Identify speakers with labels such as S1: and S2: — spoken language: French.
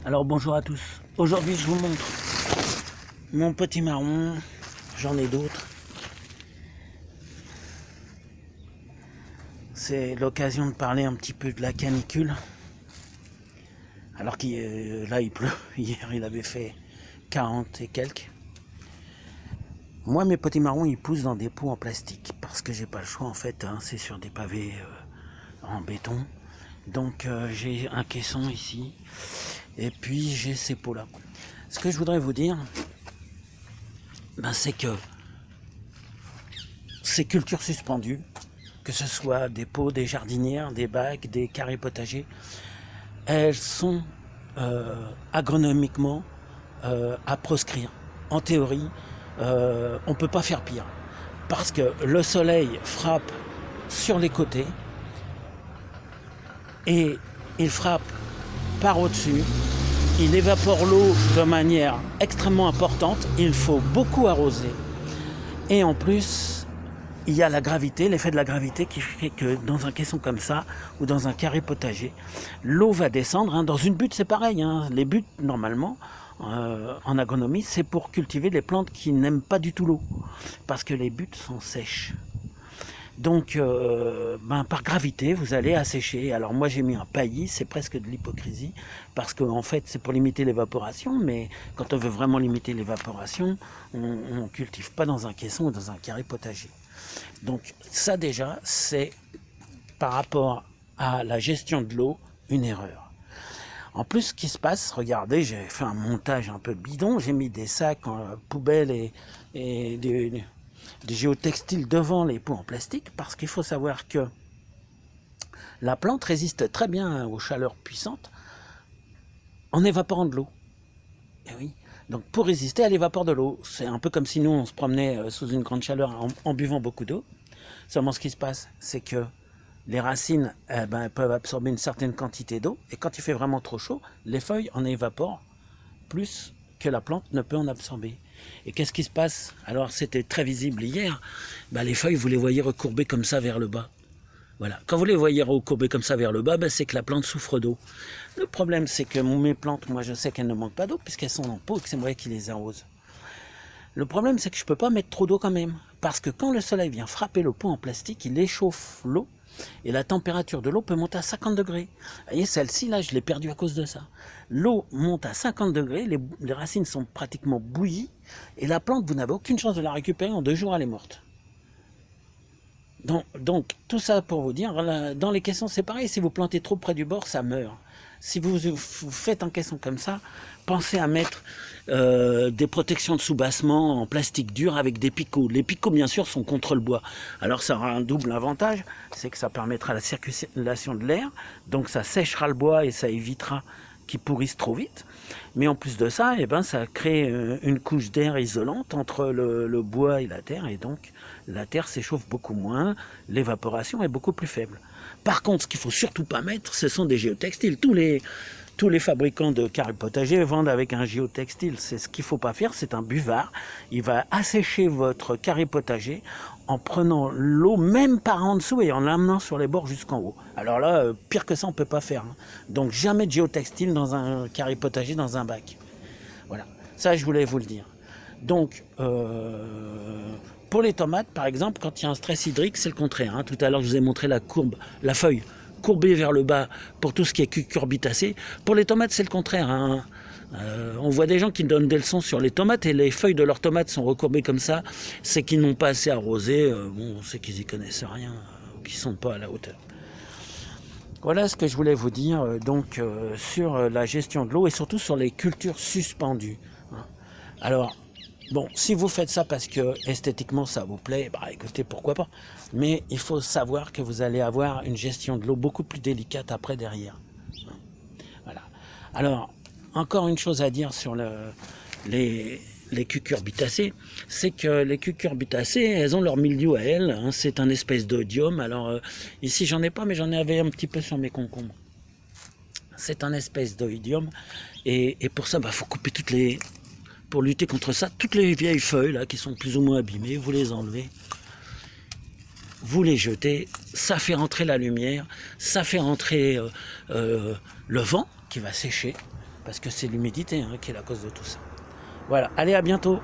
S1: Alors bonjour à tous. Aujourd'hui je vous montre mon petit marron. J'en ai d'autres. C'est l'occasion de parler un petit peu de la canicule. Alors que là il pleut. Hier il avait fait 40 et quelques. Moi mes petits marrons ils poussent dans des pots en plastique. Parce que j'ai pas le choix en fait. C'est sur des pavés en béton. Donc j'ai un caisson ici. Et puis j'ai ces pots là. Ce que je voudrais vous dire, c'est que ces cultures suspendues, que ce soit des pots, des jardinières, des bacs, des carrés potagers, elles sont agronomiquement à proscrire. En théorie, on ne peut pas faire pire. Parce que le soleil frappe sur les côtés et il frappe par au-dessus. Il évapore l'eau de manière extrêmement importante. Il faut beaucoup arroser. Et en plus, il y a la gravité, l'effet de la gravité qui fait que dans un caisson comme ça, ou dans un carré potager, l'eau va descendre. Dans une butte, c'est pareil. Les buttes, normalement, en agronomie, c'est pour cultiver les plantes qui n'aiment pas du tout l'eau. Parce que les buttes sont sèches. Donc, par gravité, vous allez assécher. Alors moi, j'ai mis un paillis, c'est presque de l'hypocrisie, parce qu'en fait, c'est pour limiter l'évaporation, mais quand on veut vraiment limiter l'évaporation, on ne cultive pas dans un caisson ou dans un carré potager. Donc ça déjà, c'est par rapport à la gestion de l'eau, une erreur. En plus, ce qui se passe, regardez, j'ai fait un montage un peu bidon, j'ai mis des sacs en poubelle et des géotextiles devant les pots en plastique, parce qu'il faut savoir que la plante résiste très bien aux chaleurs puissantes en évaporant de l'eau. Et oui. Donc pour résister, elle évapore de l'eau. C'est un peu comme si nous on se promenait sous une grande chaleur en buvant beaucoup d'eau. Seulement ce qui se passe, c'est que les racines elles peuvent absorber une certaine quantité d'eau, et quand il fait vraiment trop chaud, les feuilles en évaporent plus que la plante ne peut en absorber. Et qu'est-ce qui se passe? Alors c'était très visible hier, les feuilles vous les voyez recourbées comme ça vers le bas. Voilà. Quand vous les voyez recourbées comme ça vers le bas, c'est que la plante souffre d'eau. Le problème c'est que mes plantes, moi je sais qu'elles ne manquent pas d'eau puisqu'elles sont en pot et que c'est moi qui les arrose. Le problème c'est que je ne peux pas mettre trop d'eau quand même, parce que quand le soleil vient frapper le pot en plastique, il échauffe l'eau. Et la température de l'eau peut monter à 50 degrés. Vous voyez, celle-ci, là, je l'ai perdue à cause de ça. L'eau monte à 50 degrés, les racines sont pratiquement bouillies, et la plante, vous n'avez aucune chance de la récupérer, en 2 jours, elle est morte. Donc tout ça pour vous dire, dans les caissons, c'est pareil, si vous plantez trop près du bord, ça meurt. Si vous faites un caisson comme ça, pensez à mettre des protections de soubassement en plastique dur avec des picots. Les picots, bien sûr, sont contre le bois. Alors ça aura un double avantage, c'est que ça permettra la circulation de l'air, donc ça séchera le bois et ça évitera qu'il pourrisse trop vite. Mais en plus de ça, ça crée une couche d'air isolante entre le bois et la terre, et donc la terre s'échauffe beaucoup moins, l'évaporation est beaucoup plus faible. Par contre, ce qu'il ne faut surtout pas mettre, ce sont des géotextiles. Tous les fabricants de carrés potagers vendent avec un géotextile. C'est ce qu'il ne faut pas faire, c'est un buvard. Il va assécher votre carré potager en prenant l'eau même par en dessous et en l'amenant sur les bords jusqu'en haut. Alors là, pire que ça, on ne peut pas faire. Donc jamais de géotextile dans un carré potager, dans un bac. Voilà, ça je voulais vous le dire. Donc, pour les tomates, par exemple, quand il y a un stress hydrique, c'est le contraire. Tout à l'heure, je vous ai montré la courbe, la feuille courbée vers le bas pour tout ce qui est cucurbitacé. Pour les tomates, c'est le contraire. On voit des gens qui donnent des leçons sur les tomates et les feuilles de leurs tomates sont recourbées comme ça. C'est qu'ils n'ont pas assez arrosé. On sait qu'ils y connaissent rien, qu'ils ne sont pas à la hauteur. Voilà ce que je voulais vous dire sur la gestion de l'eau et surtout sur les cultures suspendues. Alors, si vous faites ça parce que esthétiquement ça vous plaît, écoutez, pourquoi pas. Mais il faut savoir que vous allez avoir une gestion de l'eau beaucoup plus délicate après derrière. Voilà. Alors, encore une chose à dire sur les cucurbitacées, c'est que les cucurbitacées, elles ont leur milieu à elles. C'est un espèce d'oïdium. Alors, ici j'en ai pas, mais j'en avais un petit peu sur mes concombres. C'est un espèce d'oïdium. Et pour ça, faut couper pour lutter contre ça, toutes les vieilles feuilles là qui sont plus ou moins abîmées, vous les enlevez, vous les jetez, ça fait rentrer la lumière, ça fait rentrer le vent qui va sécher, parce que c'est l'humidité hein, qui est la cause de tout ça. Voilà, allez, à bientôt.